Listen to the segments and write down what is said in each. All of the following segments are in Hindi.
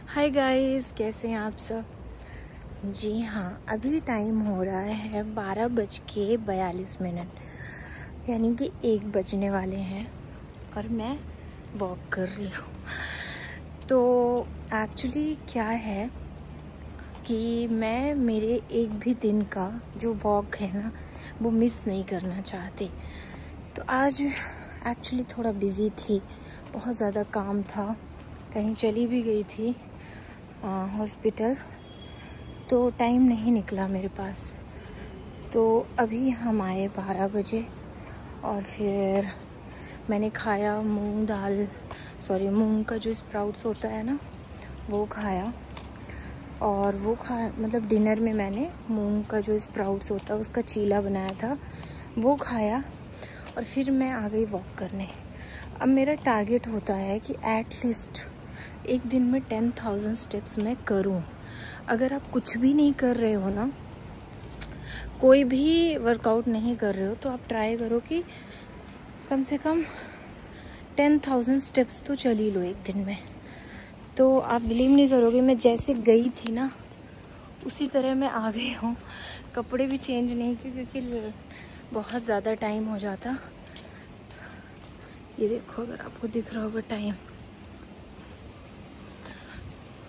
हाय गाइस, कैसे हैं आप सब। जी हाँ, अभी टाइम हो रहा है 12:42, यानी कि 1 बजने वाले हैं और मैं वॉक कर रही हूँ। तो एक्चुअली क्या है कि मैं मेरे एक भी दिन का जो वॉक है ना वो मिस नहीं करना चाहती। तो आज एक्चुअली थोड़ा बिज़ी थी, बहुत ज़्यादा काम था, कहीं चली भी गई थी हॉस्पिटल, तो टाइम नहीं निकला मेरे पास। तो अभी हम आए 12 बजे और फिर मैंने खाया मूंग का जो स्प्राउट्स होता है ना वो खाया। और वो मतलब डिनर में मैंने मूंग का जो स्प्राउट्स होता है उसका चीला बनाया था, वो खाया। और फिर मैं आ गई वॉक करने। अब मेरा टारगेट होता है कि एटलीस्ट एक दिन में 10,000 स्टेप्स मैं करूं। अगर आप कुछ भी नहीं कर रहे हो ना, कोई भी वर्कआउट नहीं कर रहे हो, तो आप ट्राई करो कि कम से कम 10,000 स्टेप्स तो चल ही लो एक दिन में। तो आप बिलीव नहीं करोगे, मैं जैसे गई थी ना उसी तरह मैं आ गई हूँ। कपड़े भी चेंज नहीं किए क्योंकि बहुत ज़्यादा टाइम हो जाता। ये देखो, अगर आपको दिख रहा होगा टाइम,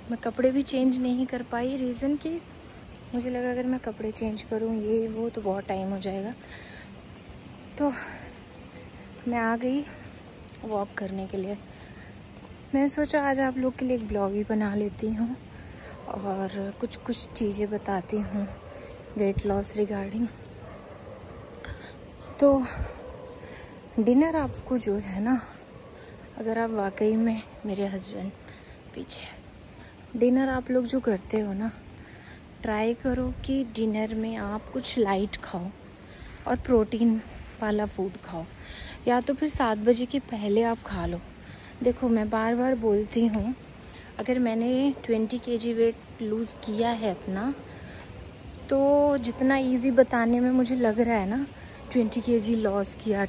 मैं कपड़े भी चेंज नहीं कर पाई। रीज़न कि मुझे लगा अगर मैं कपड़े चेंज करूँ ये वो तो बहुत टाइम हो जाएगा। तो मैं आ गई वॉक करने के लिए। मैं सोचा आज आप लोग के लिए एक ब्लॉग ही बना लेती हूँ और कुछ चीज़ें बताती हूँ वेट लॉस रिगार्डिंग। तो डिनर आपको जो है ना, अगर आप वाकई में मेरे हस्बैंड पीछे डिनर आप लोग जो करते हो ना, ट्राई करो कि डिनर में आप कुछ लाइट खाओ और प्रोटीन वाला फूड खाओ, या तो फिर 7 बजे के पहले आप खा लो। देखो, मैं बार बार बोलती हूँ, अगर मैंने 20 kg वेट लूज़ किया है अपना, तो जितना इजी बताने में मुझे लग रहा है ना 20 kg लॉस किया,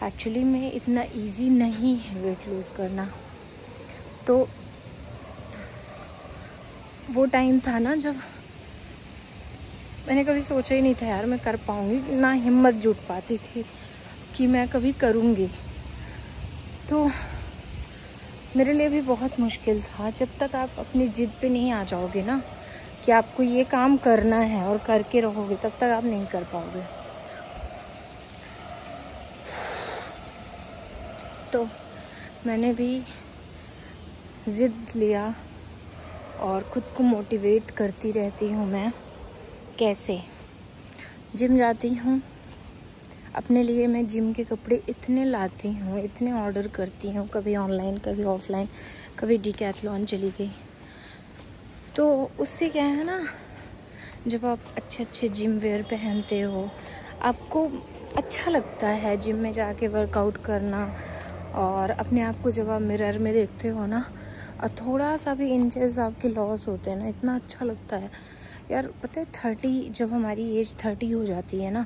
एक्चुअली में इतना इजी नहीं है वेट लूज़ करना। तो वो टाइम था ना जब मैंने कभी सोचा ही नहीं था यार मैं कर पाऊँगी, ना हिम्मत जुट पाती थी कि मैं कभी करूँगी। तो मेरे लिए भी बहुत मुश्किल था। जब तक आप अपनी जिद पे नहीं आ जाओगे ना कि आपको ये काम करना है और करके रहोगे, तब तक आप नहीं कर पाओगे। तो मैंने भी जिद लिया और ख़ुद को मोटिवेट करती रहती हूँ। मैं कैसे जिम जाती हूँ, अपने लिए मैं जिम के कपड़े इतने लाती हूँ, इतने ऑर्डर करती हूँ, कभी ऑनलाइन कभी ऑफलाइन, कभी डिकैथलॉन चली गई। तो उससे क्या है ना, जब आप अच्छे जिम वेयर पहनते हो, आपको अच्छा लगता है जिम में जाके वर्कआउट करना। और अपने आप को जब आप मिरर में देखते हो ना, और थोड़ा सा भी इंचेस आपके लॉस होते हैं ना, इतना अच्छा लगता है यार। पता है 30, जब हमारी एज 30 हो जाती है ना,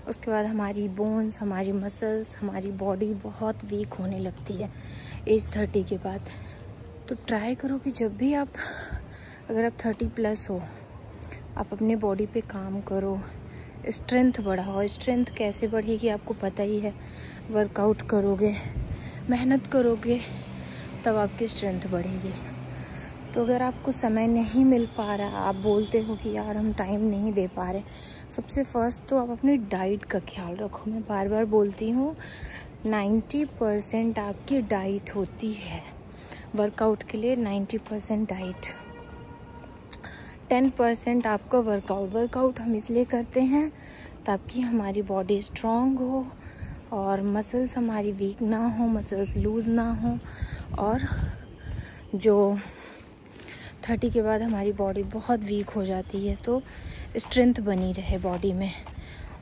उसके बाद हमारी बोन्स, हमारी मसल्स, हमारी बॉडी बहुत वीक होने लगती है एज 30 के बाद। तो ट्राई करो कि जब भी आप, अगर आप 30+ हो, आप अपने बॉडी पे काम करो, स्ट्रेंथ बढ़ाओ। स्ट्रेंथ कैसे बढ़ेगी आपको पता ही है, वर्कआउट करोगे, मेहनत करोगे, तब आपकी स्ट्रेंथ बढ़ेगी। तो अगर आपको समय नहीं मिल पा रहा, आप बोलते हो कि यार हम टाइम नहीं दे पा रहे, सबसे फर्स्ट तो आप अपनी डाइट का ख्याल रखो। मैं बार बार बोलती हूँ, 90% आपकी डाइट होती है वर्कआउट के लिए। 90% डाइट, 10% आपका वर्कआउट हम इसलिए करते हैं ताकि हमारी बॉडी स्ट्रांग हो और मसल्स हमारी वीक ना हो, मसल्स लूज़ ना हो। और जो 30 के बाद हमारी बॉडी बहुत वीक हो जाती है, तो स्ट्रेंथ बनी रहे बॉडी में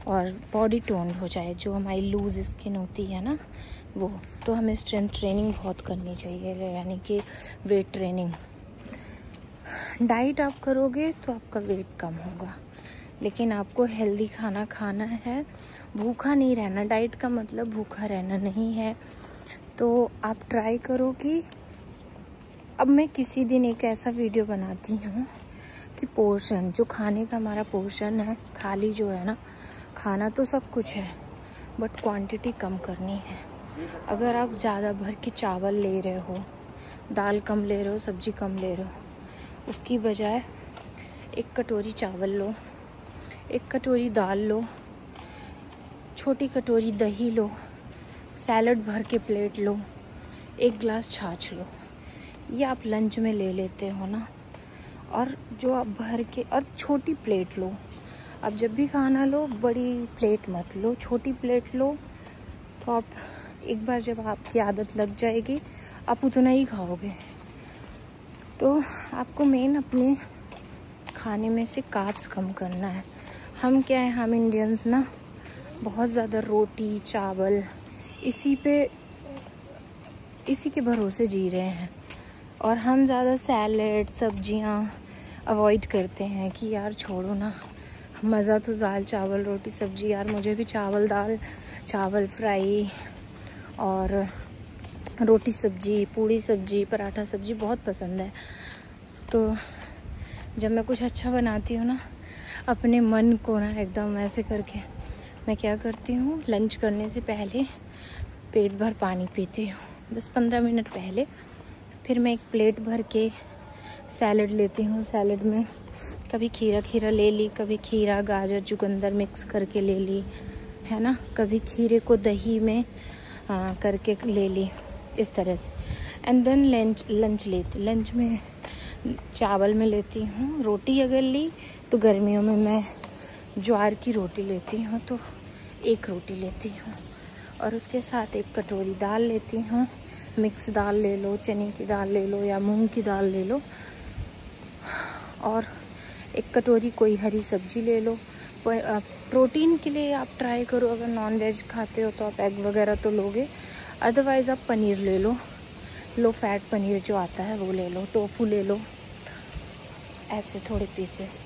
और बॉडी टोन हो जाए, जो हमारी लूज स्किन होती है ना वो। तो हमें स्ट्रेंथ ट्रेनिंग बहुत करनी चाहिए, यानी कि वेट ट्रेनिंग। डाइट आप करोगे तो आपका वेट कम होगा, लेकिन आपको हेल्दी खाना खाना है, भूखा नहीं रहना। डाइट का मतलब भूखा रहना नहीं है। तो आप ट्राई करो कि अब मैं किसी दिन एक ऐसा वीडियो बनाती हूँ कि पोर्शन, जो खाने का हमारा पोर्शन है, थाली जो है ना, खाना तो सब कुछ है बट क्वांटिटी कम करनी है। अगर आप ज़्यादा भर के चावल ले रहे हो, दाल कम ले रहे हो, सब्जी कम ले रहे हो, उसकी बजाय 1 कटोरी चावल लो, 1 कटोरी दाल लो, छोटी कटोरी दही लो, सैलड भर के प्लेट लो, 1 गिलास छाछ लो। ये आप लंच में ले लेते हो ना, और जो आप भर के, और छोटी प्लेट लो। आप जब भी खाना लो बड़ी प्लेट मत लो, छोटी प्लेट लो। तो आप एक बार जब आपकी आदत लग जाएगी आप उतना ही खाओगे। तो आपको मेन अपने खाने में से कार्ब्स कम करना है। हम क्या है, हम इंडियंस ना बहुत ज़्यादा रोटी चावल इसी के भरोसे जी रहे हैं, और हम ज़्यादा सैलेड सब्जियां अवॉइड करते हैं कि यार छोड़ो ना, मज़ा तो दाल चावल रोटी सब्जी। यार मुझे भी चावल दाल चावल फ्राई और रोटी सब्जी, पूड़ी सब्जी, पराठा सब्जी बहुत पसंद है। तो जब मैं कुछ अच्छा बनाती हूँ ना, अपने मन को ना एकदम ऐसे करके मैं क्या करती हूँ, लंच करने से पहले पेट भर पानी पीती हूँ, 10-15 मिनट पहले। फिर मैं एक प्लेट भर के सैलड लेती हूँ। सैलड में कभी खीरा ले ली, कभी खीरा गाजर चुकंदर मिक्स करके ले ली, है ना, कभी खीरे को दही में करके ले ली, इस तरह से। एंड देन लंच में चावल में लेती हूँ। रोटी अगर ली तो गर्मियों में मैं ज्वार की रोटी लेती हूँ, तो 1 रोटी लेती हूँ, और उसके साथ 1 कटोरी दाल लेती हूँ। मिक्स दाल ले लो, चने की दाल ले लो या मूंग की दाल ले लो, और 1 कटोरी कोई हरी सब्जी ले लो। प्रोटीन के लिए आप ट्राई करो, अगर नॉन वेज खाते हो तो आप एग वगैरह तो लोगे, अदरवाइज़ आप पनीर ले लो, लो फैट पनीर जो आता है वो ले लो, टोफू ले लो, ऐसे थोड़े पीसेस।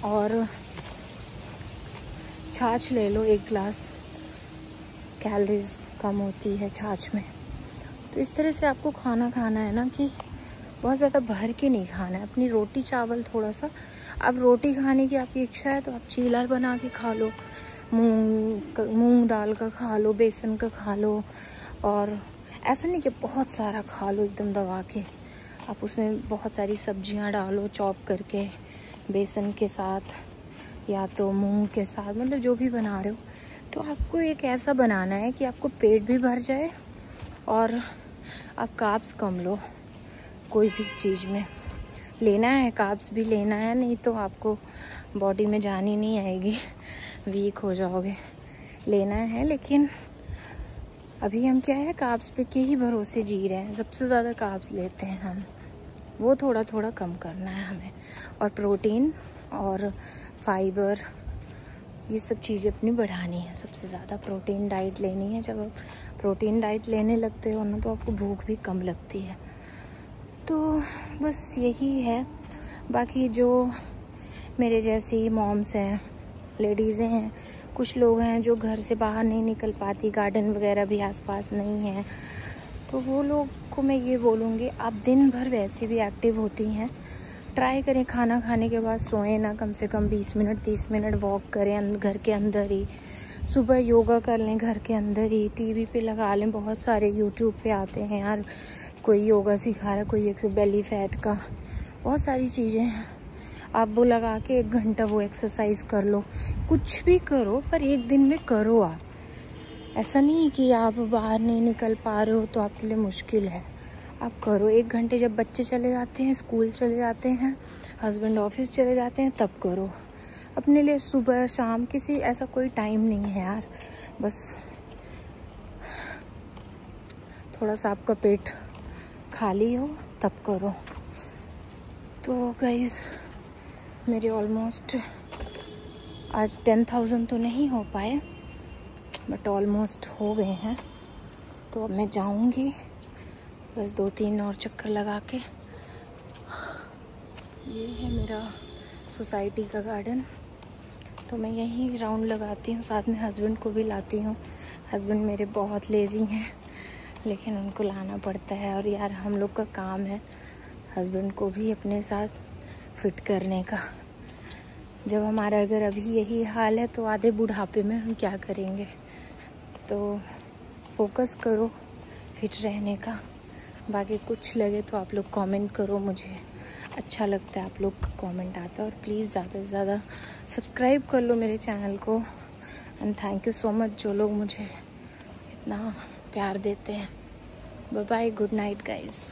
और छाछ ले लो 1 गिलास, कैलोरीज कम होती है छाछ में। तो इस तरह से आपको खाना खाना है ना, कि बहुत ज़्यादा भर के नहीं खाना है। अपनी रोटी चावल थोड़ा सा, अब रोटी खाने की आपकी इच्छा है तो आप चीला बना के खा लो, मूंग दाल का खा लो, बेसन का खा लो, और ऐसा नहीं कि बहुत सारा खा लो एकदम दबा के। आप उसमें बहुत सारी सब्जियां डालो चॉप करके, बेसन के साथ या तो मूंग के साथ, मतलब जो भी बना रहे हो। तो आपको एक ऐसा बनाना है कि आपको पेट भी भर जाए और आप कार्ब्स कम लो। कोई भी चीज़ में लेना है, कार्ब्स भी लेना है, नहीं तो आपको बॉडी में जान ही नहीं आएगी, वीक हो जाओगे। लेना है, लेकिन अभी हम क्या है, कार्ब्स पे के ही भरोसे जी रहे हैं। सबसे ज़्यादा कार्ब्स लेते हैं हम, वो थोड़ा थोड़ा कम करना है हमें। और प्रोटीन और फाइबर, ये सब चीज़ें अपनी बढ़ानी है। सबसे ज़्यादा प्रोटीन डाइट लेनी है। जब आप प्रोटीन डाइट लेने लगते हो ना, तो आपको भूख भी कम लगती है। तो बस यही है। बाकी जो मेरे जैसी मॉम्स हैं, लेडीज़ें हैं, कुछ लोग हैं जो घर से बाहर नहीं निकल पाती, गार्डन वगैरह भी आसपास नहीं है, तो वो लोग को मैं ये बोलूँगी, आप दिन भर वैसे भी एक्टिव होती हैं, ट्राई करें खाना खाने के बाद सोएं ना, कम से कम 20 मिनट 30 मिनट वॉक करें घर के अंदर ही। सुबह योगा कर लें घर के अंदर ही, टीवी पे लगा लें, बहुत सारे यूट्यूब पे आते हैं यार, कोई योगा सिखा रहा है, कोई एक बेली फैट का, बहुत सारी चीज़ें हैं। आप वो लगा के 1 घंटा वो एक्सरसाइज कर लो, कुछ भी करो पर 1 दिन में करो आप। ऐसा नहीं कि आप बाहर नहीं निकल पा रहे हो तो आपके लिए मुश्किल है, आप करो। 1 घंटे जब बच्चे चले जाते हैं, स्कूल चले जाते हैं, हस्बैंड ऑफिस चले जाते हैं, तब करो। अपने लिए सुबह शाम किसी ऐसा कोई टाइम नहीं है यार, बस थोड़ा सा आपका पेट खाली हो तब करो। तो गाइस, मेरे ऑलमोस्ट आज 10,000 तो नहीं हो पाए, बट ऑलमोस्ट हो गए हैं। तो अब मैं जाऊंगी बस 2-3 और चक्कर लगा के। ये है मेरा सोसाइटी का गार्डन, तो मैं यहीं राउंड लगाती हूँ, साथ में हस्बैंड को भी लाती हूँ। हस्बैंड मेरे बहुत लेज़ी हैं, लेकिन उनको लाना पड़ता है। और यार हम लोग का काम है हस्बैंड को भी अपने साथ फिट करने का। जब हमारा अगर अभी यही हाल है तो आधे बुढ़ापे में हम क्या करेंगे। तो फोकस करो फिट रहने का। बाकी कुछ लगे तो आप लोग कमेंट करो, मुझे अच्छा लगता है आप लोग का कमेंट आता है। और प्लीज़ ज़्यादा से ज़्यादा सब्सक्राइब कर लो मेरे चैनल को। And thank you so much जो लोग मुझे इतना प्यार देते हैं। Bye bye, good night guys.